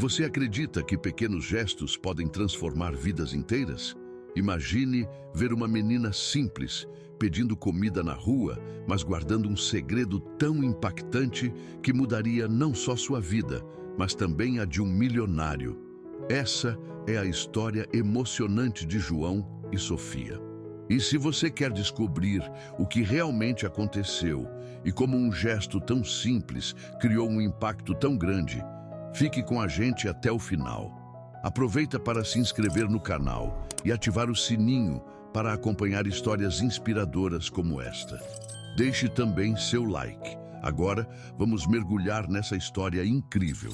Você acredita que pequenos gestos podem transformar vidas inteiras? Imagine ver uma menina simples, pedindo comida na rua, mas guardando um segredo tão impactante que mudaria não só sua vida, mas também a de um milionário. Essa é a história emocionante de João e Sofia. E se você quer descobrir o que realmente aconteceu e como um gesto tão simples criou um impacto tão grande, fique com a gente até o final. Aproveita para se inscrever no canal e ativar o sininho para acompanhar histórias inspiradoras como esta. Deixe também seu like. Agora vamos mergulhar nessa história incrível.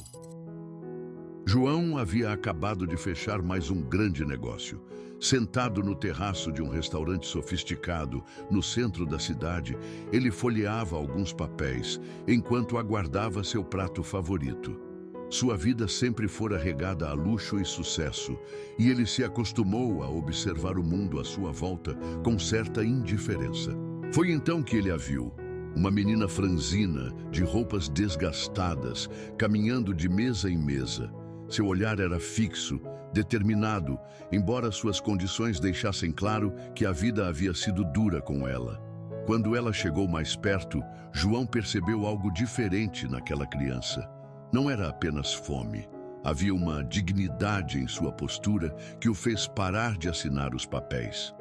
João havia acabado de fechar mais um grande negócio. Sentado no terraço de um restaurante sofisticado no centro da cidade, ele folheava alguns papéis enquanto aguardava seu prato favorito. Sua vida sempre fora regada a luxo e sucesso, e ele se acostumou a observar o mundo à sua volta com certa indiferença. Foi então que ele a viu, uma menina franzina, de roupas desgastadas, caminhando de mesa em mesa. Seu olhar era fixo, determinado, embora suas condições deixassem claro que a vida havia sido dura com ela. Quando ela chegou mais perto, João percebeu algo diferente naquela criança. Não era apenas fome. Havia uma dignidade em sua postura que o fez parar de assinar os papéis.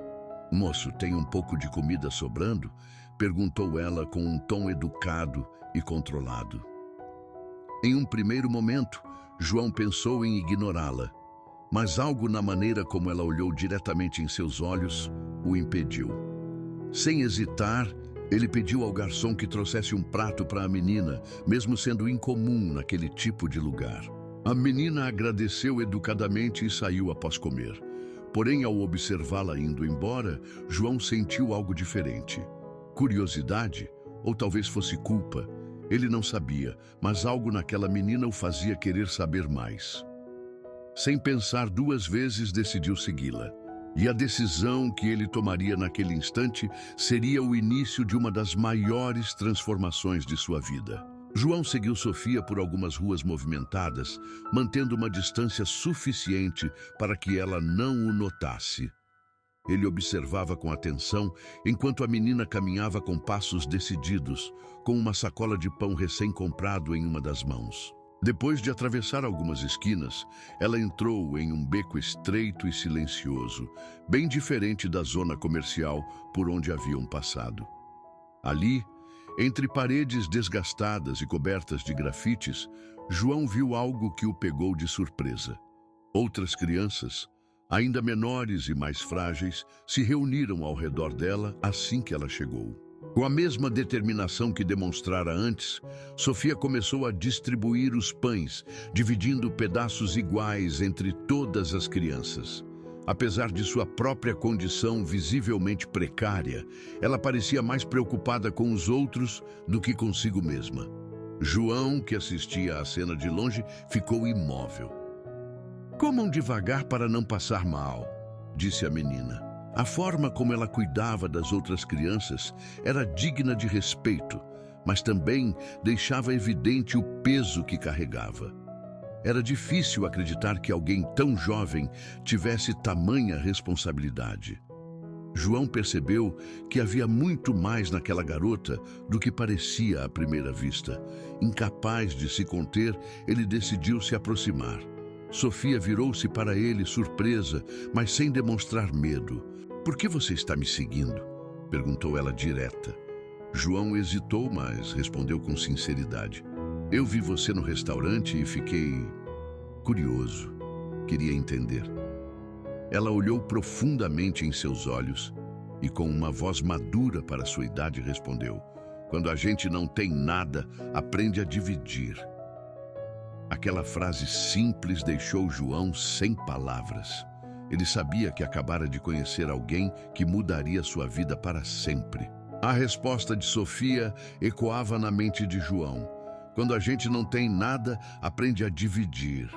"Moço, tem um pouco de comida sobrando?" perguntou ela com um tom educado e controlado. Em um primeiro momento, João pensou em ignorá-la, mas algo na maneira como ela olhou diretamente em seus olhos o impediu. Sem hesitar, ele pediu ao garçom que trouxesse um prato para a menina, mesmo sendo incomum naquele tipo de lugar. A menina agradeceu educadamente e saiu após comer. Porém, ao observá-la indo embora, João sentiu algo diferente. Curiosidade, ou talvez fosse culpa. Ele não sabia, mas algo naquela menina o fazia querer saber mais. Sem pensar duas vezes, decidiu segui-la. E a decisão que ele tomaria naquele instante seria o início de uma das maiores transformações de sua vida. João seguiu Sofia por algumas ruas movimentadas, mantendo uma distância suficiente para que ela não o notasse. Ele observava com atenção enquanto a menina caminhava com passos decididos, com uma sacola de pão recém-comprado em uma das mãos. Depois de atravessar algumas esquinas, ela entrou em um beco estreito e silencioso, bem diferente da zona comercial por onde haviam passado. Ali, entre paredes desgastadas e cobertas de grafites, João viu algo que o pegou de surpresa. Outras crianças, ainda menores e mais frágeis, se reuniram ao redor dela assim que ela chegou. Com a mesma determinação que demonstrara antes, Sofia começou a distribuir os pães, dividindo pedaços iguais entre todas as crianças. Apesar de sua própria condição visivelmente precária, ela parecia mais preocupada com os outros do que consigo mesma. João, que assistia à cena de longe, ficou imóvel. "Comam devagar para não passar mal", disse a menina. A forma como ela cuidava das outras crianças era digna de respeito, mas também deixava evidente o peso que carregava. Era difícil acreditar que alguém tão jovem tivesse tamanha responsabilidade. João percebeu que havia muito mais naquela garota do que parecia à primeira vista. Incapaz de se conter, ele decidiu se aproximar. Sofia virou-se para ele, surpresa, mas sem demonstrar medo. "Por que você está me seguindo?" perguntou ela direta. João hesitou, mas respondeu com sinceridade. "Eu vi você no restaurante e fiquei curioso. Queria entender." Ela olhou profundamente em seus olhos e, com uma voz madura para sua idade, respondeu: "Quando a gente não tem nada, aprende a dividir." Aquela frase simples deixou João sem palavras. Ele sabia que acabara de conhecer alguém que mudaria sua vida para sempre. A resposta de Sofia ecoava na mente de João. Quando a gente não tem nada, aprende a dividir.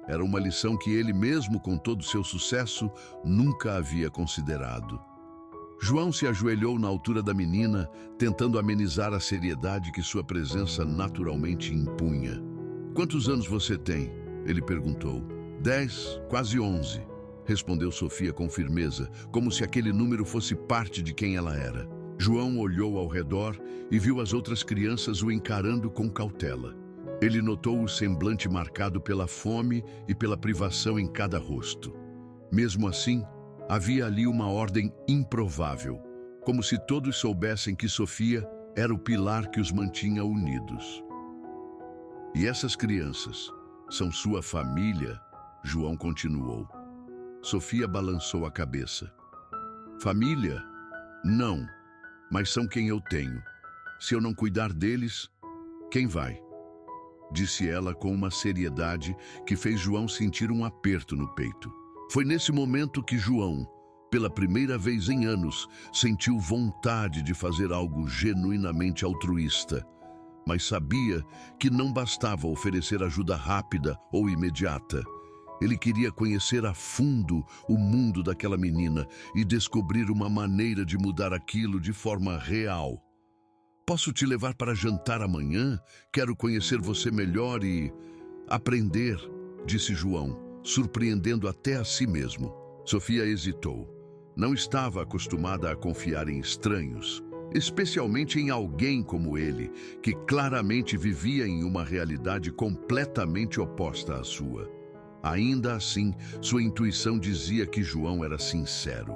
Era uma lição que ele mesmo, com todo o seu sucesso, nunca havia considerado. João se ajoelhou na altura da menina, tentando amenizar a seriedade que sua presença naturalmente impunha. "Quantos anos você tem?" Ele perguntou. 10, quase 11, respondeu Sofia com firmeza, como se aquele número fosse parte de quem ela era. João olhou ao redor e viu as outras crianças o encarando com cautela. Ele notou o semblante marcado pela fome e pela privação em cada rosto. Mesmo assim, havia ali uma ordem improvável, como se todos soubessem que Sofia era o pilar que os mantinha unidos. E essas crianças são sua família? João continuou. Sofia balançou a cabeça. Família? Não, mas são quem eu tenho. Se eu não cuidar deles, quem vai? Disse ela com uma seriedade que fez João sentir um aperto no peito. Foi nesse momento que João, pela primeira vez em anos, sentiu vontade de fazer algo genuinamente altruísta, mas sabia que não bastava oferecer ajuda rápida ou imediata. Ele queria conhecer a fundo o mundo daquela menina e descobrir uma maneira de mudar aquilo de forma real. Posso te levar para jantar amanhã? Quero conhecer você melhor e aprender, disse João, surpreendendo até a si mesmo. Sofia hesitou. Não estava acostumada a confiar em estranhos, especialmente em alguém como ele, que claramente vivia em uma realidade completamente oposta à sua. Ainda assim, sua intuição dizia que João era sincero.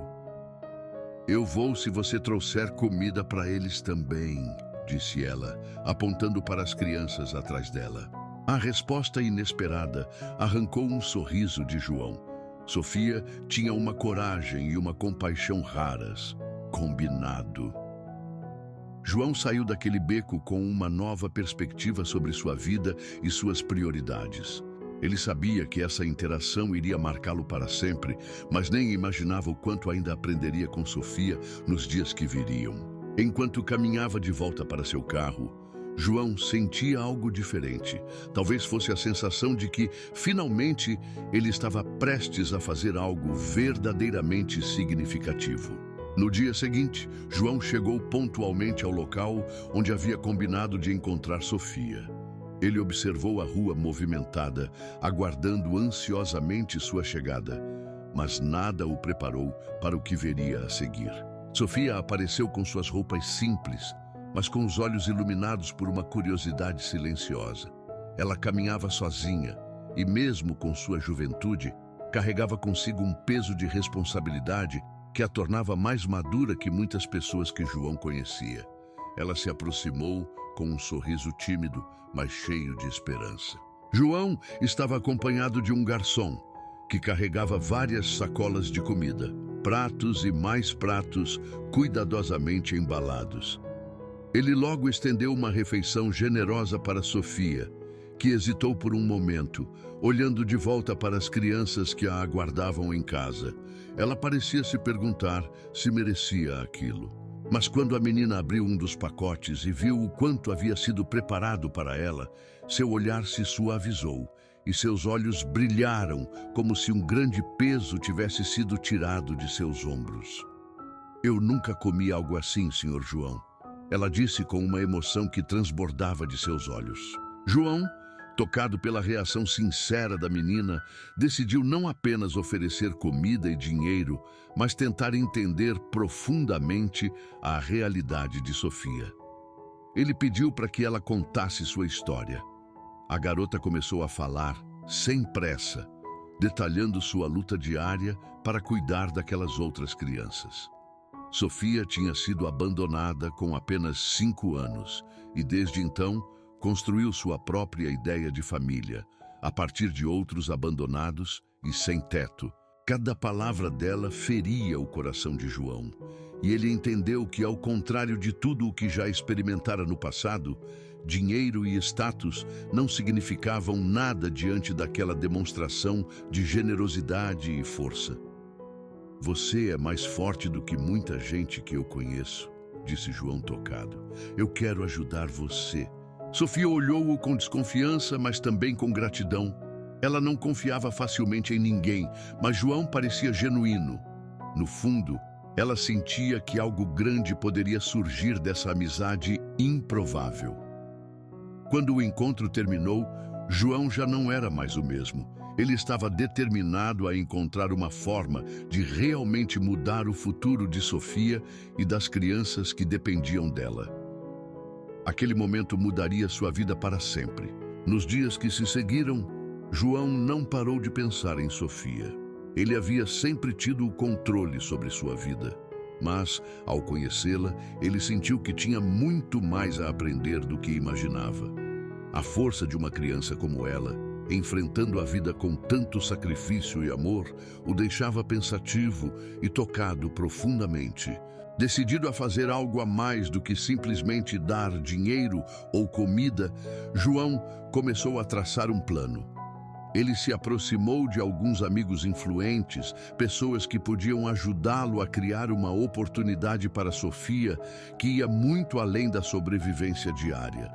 Eu vou se você trouxer comida para eles também, disse ela, apontando para as crianças atrás dela. A resposta inesperada arrancou um sorriso de João. Sofia tinha uma coragem e uma compaixão raras. Combinado. João saiu daquele beco com uma nova perspectiva sobre sua vida e suas prioridades. Ele sabia que essa interação iria marcá-lo para sempre, mas nem imaginava o quanto ainda aprenderia com Sofia nos dias que viriam. Enquanto caminhava de volta para seu carro, João sentia algo diferente. Talvez fosse a sensação de que, finalmente, ele estava prestes a fazer algo verdadeiramente significativo. No dia seguinte, João chegou pontualmente ao local onde havia combinado de encontrar Sofia. Ele observou a rua movimentada, aguardando ansiosamente sua chegada, mas nada o preparou para o que veria a seguir. Sofia apareceu com suas roupas simples, mas com os olhos iluminados por uma curiosidade silenciosa. Ela caminhava sozinha e, mesmo com sua juventude, carregava consigo um peso de responsabilidade que a tornava mais madura que muitas pessoas que João conhecia. Ela se aproximou com um sorriso tímido, mas cheio de esperança. João estava acompanhado de um garçom, que carregava várias sacolas de comida, pratos e mais pratos cuidadosamente embalados. Ele logo estendeu uma refeição generosa para Sofia, que hesitou por um momento, olhando de volta para as crianças que a aguardavam em casa. Ela parecia se perguntar se merecia aquilo. Mas quando a menina abriu um dos pacotes e viu o quanto havia sido preparado para ela, seu olhar se suavizou e seus olhos brilharam como se um grande peso tivesse sido tirado de seus ombros. Eu nunca comi algo assim, Sr. João, ela disse com uma emoção que transbordava de seus olhos. João, tocado pela reação sincera da menina, decidiu não apenas oferecer comida e dinheiro, mas tentar entender profundamente a realidade de Sofia. Ele pediu para que ela contasse sua história. A garota começou a falar, sem pressa, detalhando sua luta diária para cuidar daquelas outras crianças. Sofia tinha sido abandonada com apenas 5 anos e, desde então, construiu sua própria ideia de família, a partir de outros abandonados e sem teto. Cada palavra dela feria o coração de João, e ele entendeu que, ao contrário de tudo o que já experimentara no passado, dinheiro e status não significavam nada diante daquela demonstração de generosidade e força. Você é mais forte do que muita gente que eu conheço, disse João tocado. Eu quero ajudar você. Sofia olhou-o com desconfiança, mas também com gratidão. Ela não confiava facilmente em ninguém, mas João parecia genuíno. No fundo, ela sentia que algo grande poderia surgir dessa amizade improvável. Quando o encontro terminou, João já não era mais o mesmo. Ele estava determinado a encontrar uma forma de realmente mudar o futuro de Sofia e das crianças que dependiam dela. Aquele momento mudaria sua vida para sempre. Nos dias que se seguiram, João não parou de pensar em Sofia. Ele havia sempre tido o controle sobre sua vida. Mas, ao conhecê-la, ele sentiu que tinha muito mais a aprender do que imaginava. A força de uma criança como ela, enfrentando a vida com tanto sacrifício e amor, o deixava pensativo e tocado profundamente. Decidido a fazer algo a mais do que simplesmente dar dinheiro ou comida, João começou a traçar um plano. Ele se aproximou de alguns amigos influentes, pessoas que podiam ajudá-lo a criar uma oportunidade para Sofia que ia muito além da sobrevivência diária.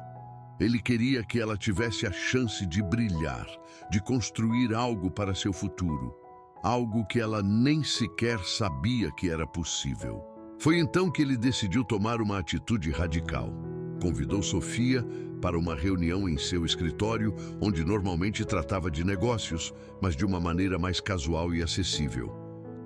Ele queria que ela tivesse a chance de brilhar, de construir algo para seu futuro, algo que ela nem sequer sabia que era possível. Foi então que ele decidiu tomar uma atitude radical. Convidou Sofia para uma reunião em seu escritório, onde normalmente tratava de negócios, mas de uma maneira mais casual e acessível.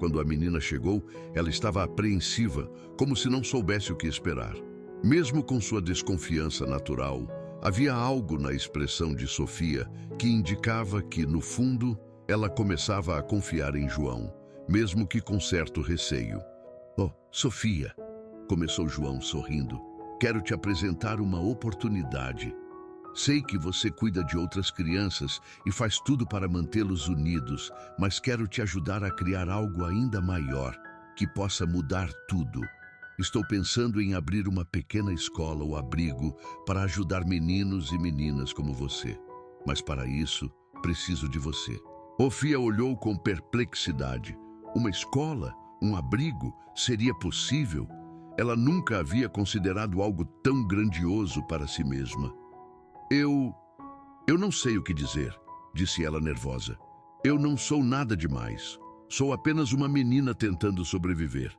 Quando a menina chegou, ela estava apreensiva, como se não soubesse o que esperar. Mesmo com sua desconfiança natural, havia algo na expressão de Sofia que indicava que, no fundo, ela começava a confiar em João, mesmo que com certo receio. "Oh, Sofia", começou João sorrindo, "quero te apresentar uma oportunidade. Sei que você cuida de outras crianças e faz tudo para mantê-los unidos, mas quero te ajudar a criar algo ainda maior, que possa mudar tudo. Estou pensando em abrir uma pequena escola ou abrigo para ajudar meninos e meninas como você. Mas para isso, preciso de você." Sofia olhou com perplexidade. Uma escola? Um abrigo? Seria possível? Ela nunca havia considerado algo tão grandioso para si mesma. Eu não sei o que dizer", disse ela nervosa. "Eu não sou nada demais. Sou apenas uma menina tentando sobreviver."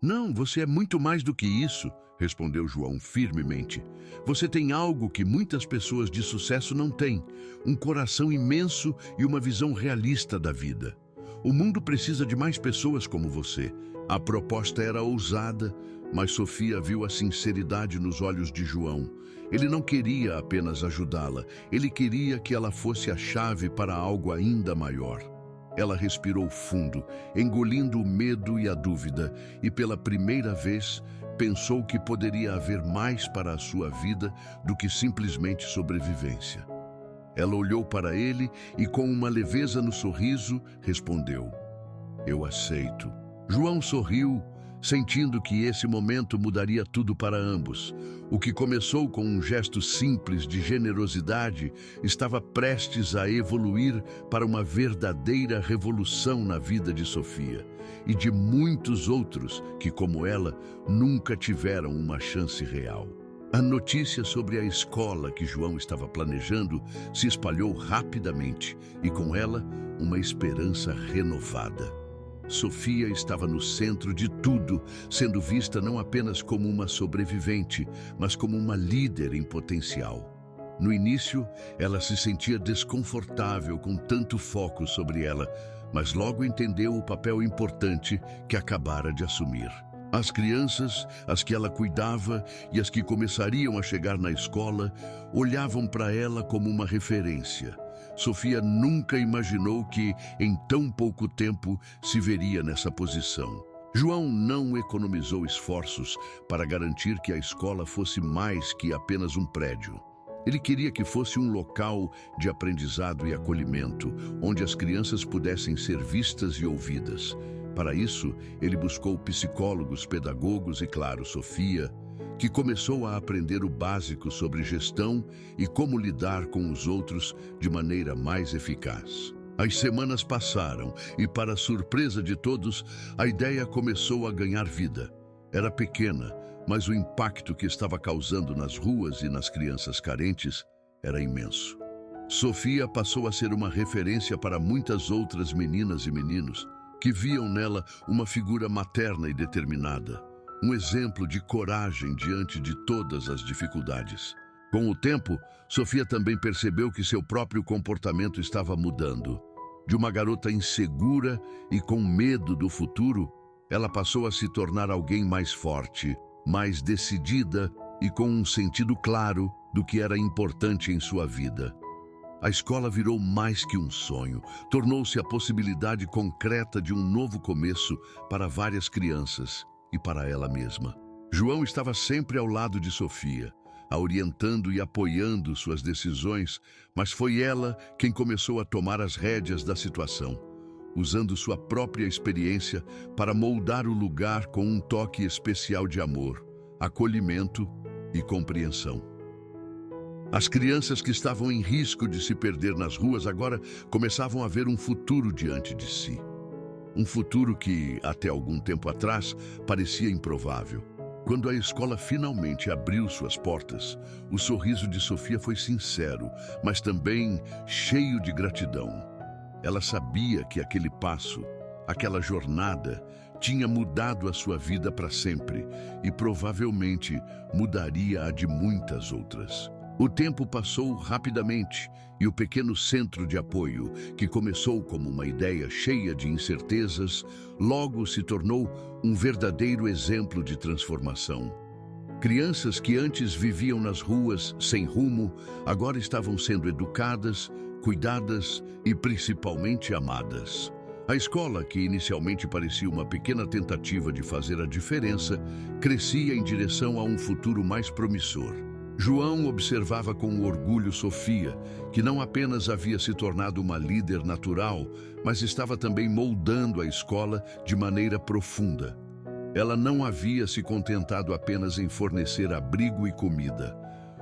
"Não, você é muito mais do que isso", respondeu João firmemente. "Você tem algo que muitas pessoas de sucesso não têm, um coração imenso e uma visão realista da vida. O mundo precisa de mais pessoas como você." A proposta era ousada, mas Sofia viu a sinceridade nos olhos de João. Ele não queria apenas ajudá-la, ele queria que ela fosse a chave para algo ainda maior. Ela respirou fundo, engolindo o medo e a dúvida, e pela primeira vez pensou que poderia haver mais para a sua vida do que simplesmente sobrevivência. Ela olhou para ele e, com uma leveza no sorriso, respondeu: "Eu aceito." João sorriu, sentindo que esse momento mudaria tudo para ambos. O que começou com um gesto simples de generosidade estava prestes a evoluir para uma verdadeira revolução na vida de Sofia e de muitos outros que, como ela, nunca tiveram uma chance real. A notícia sobre a escola que João estava planejando se espalhou rapidamente e, com ela, uma esperança renovada. Sofia estava no centro de tudo, sendo vista não apenas como uma sobrevivente, mas como uma líder em potencial. No início, ela se sentia desconfortável com tanto foco sobre ela, mas logo entendeu o papel importante que acabara de assumir. As crianças, as que ela cuidava e as que começariam a chegar na escola, olhavam para ela como uma referência. Sofia nunca imaginou que, em tão pouco tempo, se veria nessa posição. João não economizou esforços para garantir que a escola fosse mais que apenas um prédio. Ele queria que fosse um local de aprendizado e acolhimento, onde as crianças pudessem ser vistas e ouvidas. Para isso, ele buscou psicólogos, pedagogos e, claro, Sofia, que começou a aprender o básico sobre gestão e como lidar com os outros de maneira mais eficaz. As semanas passaram e, para a surpresa de todos, a ideia começou a ganhar vida. Era pequena, mas o impacto que estava causando nas ruas e nas crianças carentes era imenso. Sofia passou a ser uma referência para muitas outras meninas e meninos que viam nela uma figura materna e determinada, um exemplo de coragem diante de todas as dificuldades. Com o tempo, Sofia também percebeu que seu próprio comportamento estava mudando. De uma garota insegura e com medo do futuro, ela passou a se tornar alguém mais forte, mais decidida e com um sentido claro do que era importante em sua vida. A escola virou mais que um sonho, tornou-se a possibilidade concreta de um novo começo para várias crianças e para ela mesma. João estava sempre ao lado de Sofia, a orientando e apoiando suas decisões, mas foi ela quem começou a tomar as rédeas da situação, usando sua própria experiência para moldar o lugar com um toque especial de amor, acolhimento e compreensão. As crianças que estavam em risco de se perder nas ruas agora começavam a ver um futuro diante de si. Um futuro que, até algum tempo atrás, parecia improvável. Quando a escola finalmente abriu suas portas, o sorriso de Sofia foi sincero, mas também cheio de gratidão. Ela sabia que aquele passo, aquela jornada, tinha mudado a sua vida para sempre e provavelmente mudaria a de muitas outras. O tempo passou rapidamente e o pequeno centro de apoio, que começou como uma ideia cheia de incertezas, logo se tornou um verdadeiro exemplo de transformação. Crianças que antes viviam nas ruas sem rumo, agora estavam sendo educadas, cuidadas e principalmente amadas. A escola, que inicialmente parecia uma pequena tentativa de fazer a diferença, crescia em direção a um futuro mais promissor. João observava com orgulho Sofia, que não apenas havia se tornado uma líder natural, mas estava também moldando a escola de maneira profunda. Ela não havia se contentado apenas em fornecer abrigo e comida.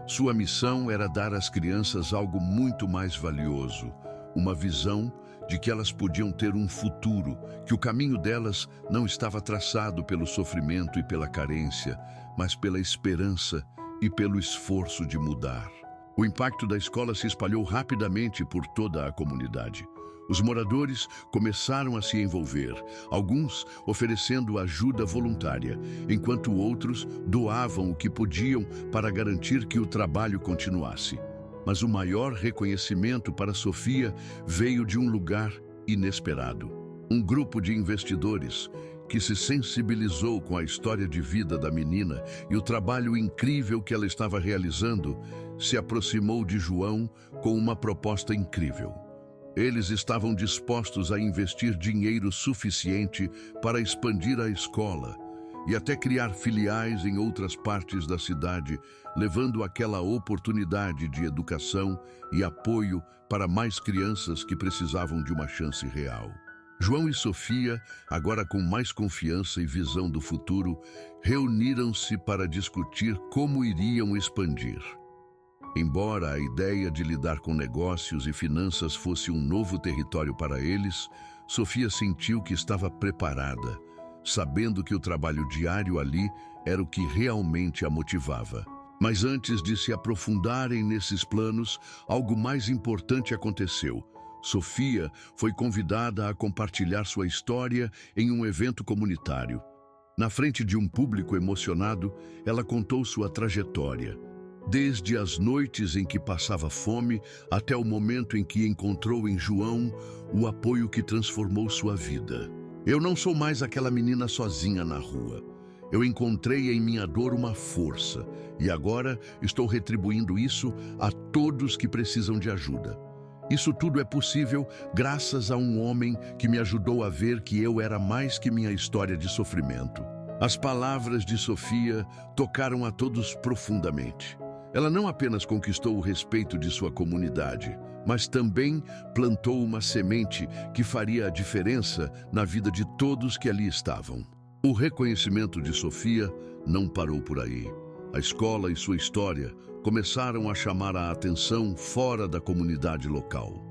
Sua missão era dar às crianças algo muito mais valioso, uma visão de que elas podiam ter um futuro, que o caminho delas não estava traçado pelo sofrimento e pela carência, mas pela esperança e pelo esforço de mudar. O impacto da escola se espalhou rapidamente por toda a comunidade. Os moradores começaram a se envolver, alguns oferecendo ajuda voluntária, enquanto outros doavam o que podiam para garantir que o trabalho continuasse. Mas o maior reconhecimento para Sofia veio de um lugar inesperado. Um grupo de investidores que se sensibilizou com a história de vida da menina e o trabalho incrível que ela estava realizando, se aproximou de João com uma proposta incrível. Eles estavam dispostos a investir dinheiro suficiente para expandir a escola e até criar filiais em outras partes da cidade, levando aquela oportunidade de educação e apoio para mais crianças que precisavam de uma chance real. João e Sofia, agora com mais confiança e visão do futuro, reuniram-se para discutir como iriam expandir. Embora a ideia de lidar com negócios e finanças fosse um novo território para eles, Sofia sentiu que estava preparada, sabendo que o trabalho diário ali era o que realmente a motivava. Mas antes de se aprofundarem nesses planos, algo mais importante aconteceu. Sofia foi convidada a compartilhar sua história em um evento comunitário. Na frente de um público emocionado, ela contou sua trajetória, desde as noites em que passava fome até o momento em que encontrou em João o apoio que transformou sua vida. Eu não sou mais aquela menina sozinha na rua. Eu encontrei em minha dor uma força e agora estou retribuindo isso a todos que precisam de ajuda. Isso tudo é possível graças a um homem que me ajudou a ver que eu era mais que minha história de sofrimento. As palavras de Sofia tocaram a todos profundamente. Ela não apenas conquistou o respeito de sua comunidade, mas também plantou uma semente que faria a diferença na vida de todos que ali estavam. O reconhecimento de Sofia não parou por aí. A escola e sua história começaram a chamar a atenção fora da comunidade local.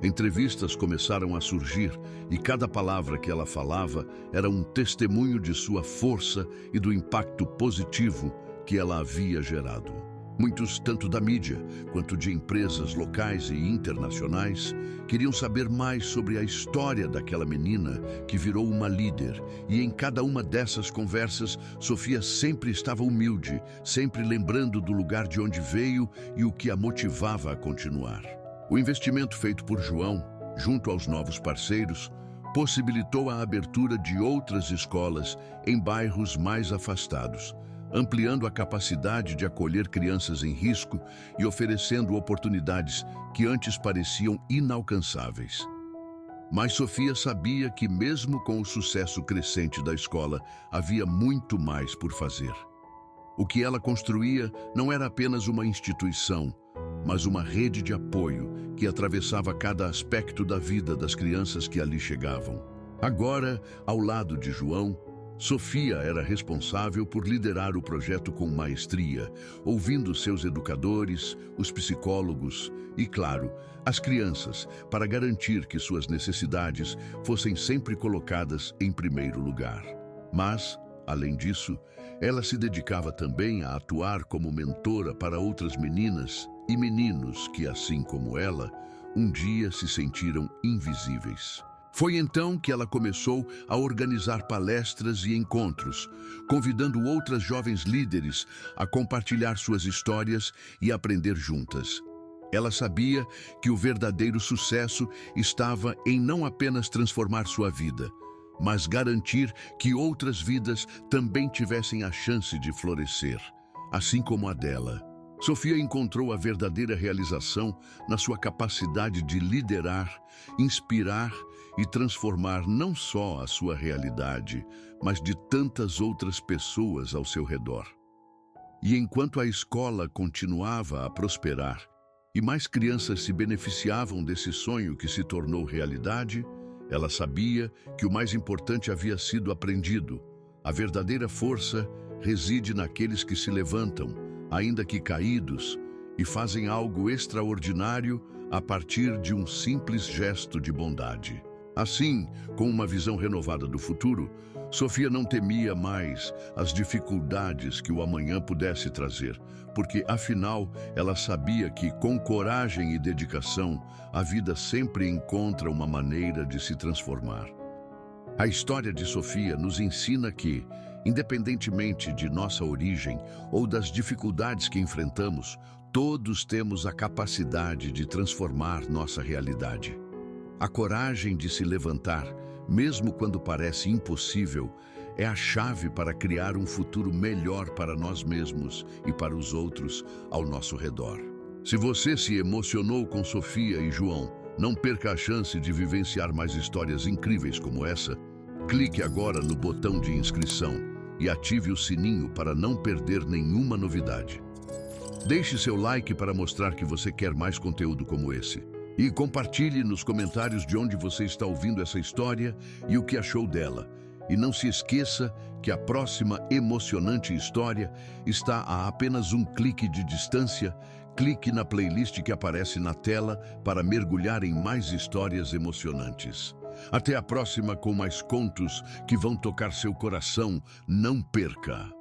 Entrevistas começaram a surgir e cada palavra que ela falava era um testemunho de sua força e do impacto positivo que ela havia gerado. Muitos, tanto da mídia quanto de empresas locais e internacionais, queriam saber mais sobre a história daquela menina que virou uma líder. E em cada uma dessas conversas, Sofia sempre estava humilde, sempre lembrando do lugar de onde veio e o que a motivava a continuar. O investimento feito por João, junto aos novos parceiros, possibilitou a abertura de outras escolas em bairros mais afastados, ampliando a capacidade de acolher crianças em risco e oferecendo oportunidades que antes pareciam inalcançáveis. Mas Sofia sabia que, mesmo com o sucesso crescente da escola, havia muito mais por fazer. O que ela construía não era apenas uma instituição, mas uma rede de apoio que atravessava cada aspecto da vida das crianças que ali chegavam. Agora, ao lado de João, Sofia era responsável por liderar o projeto com maestria, ouvindo seus educadores, os psicólogos e, claro, as crianças, para garantir que suas necessidades fossem sempre colocadas em primeiro lugar. Mas, além disso, ela se dedicava também a atuar como mentora para outras meninas e meninos que, assim como ela, um dia se sentiram invisíveis. Foi então que ela começou a organizar palestras e encontros, convidando outras jovens líderes a compartilhar suas histórias e aprender juntas. Ela sabia que o verdadeiro sucesso estava em não apenas transformar sua vida, mas garantir que outras vidas também tivessem a chance de florescer, assim como a dela. Sofia encontrou a verdadeira realização na sua capacidade de liderar, inspirar e transformar não só a sua realidade, mas de tantas outras pessoas ao seu redor. E enquanto a escola continuava a prosperar e mais crianças se beneficiavam desse sonho que se tornou realidade, ela sabia que o mais importante havia sido aprendido. A verdadeira força reside naqueles que se levantam, ainda que caídos, e fazem algo extraordinário a partir de um simples gesto de bondade. Assim, com uma visão renovada do futuro, Sofia não temia mais as dificuldades que o amanhã pudesse trazer, porque, afinal, ela sabia que, com coragem e dedicação, a vida sempre encontra uma maneira de se transformar. A história de Sofia nos ensina que, independentemente de nossa origem ou das dificuldades que enfrentamos, todos temos a capacidade de transformar nossa realidade. A coragem de se levantar, mesmo quando parece impossível, é a chave para criar um futuro melhor para nós mesmos e para os outros ao nosso redor. Se você se emocionou com Sofia e João, não perca a chance de vivenciar mais histórias incríveis como essa. Clique agora no botão de inscrição e ative o sininho para não perder nenhuma novidade. Deixe seu like para mostrar que você quer mais conteúdo como esse. E compartilhe nos comentários de onde você está ouvindo essa história e o que achou dela. E não se esqueça que a próxima emocionante história está a apenas um clique de distância. Clique na playlist que aparece na tela para mergulhar em mais histórias emocionantes. Até a próxima com mais contos que vão tocar seu coração. Não perca!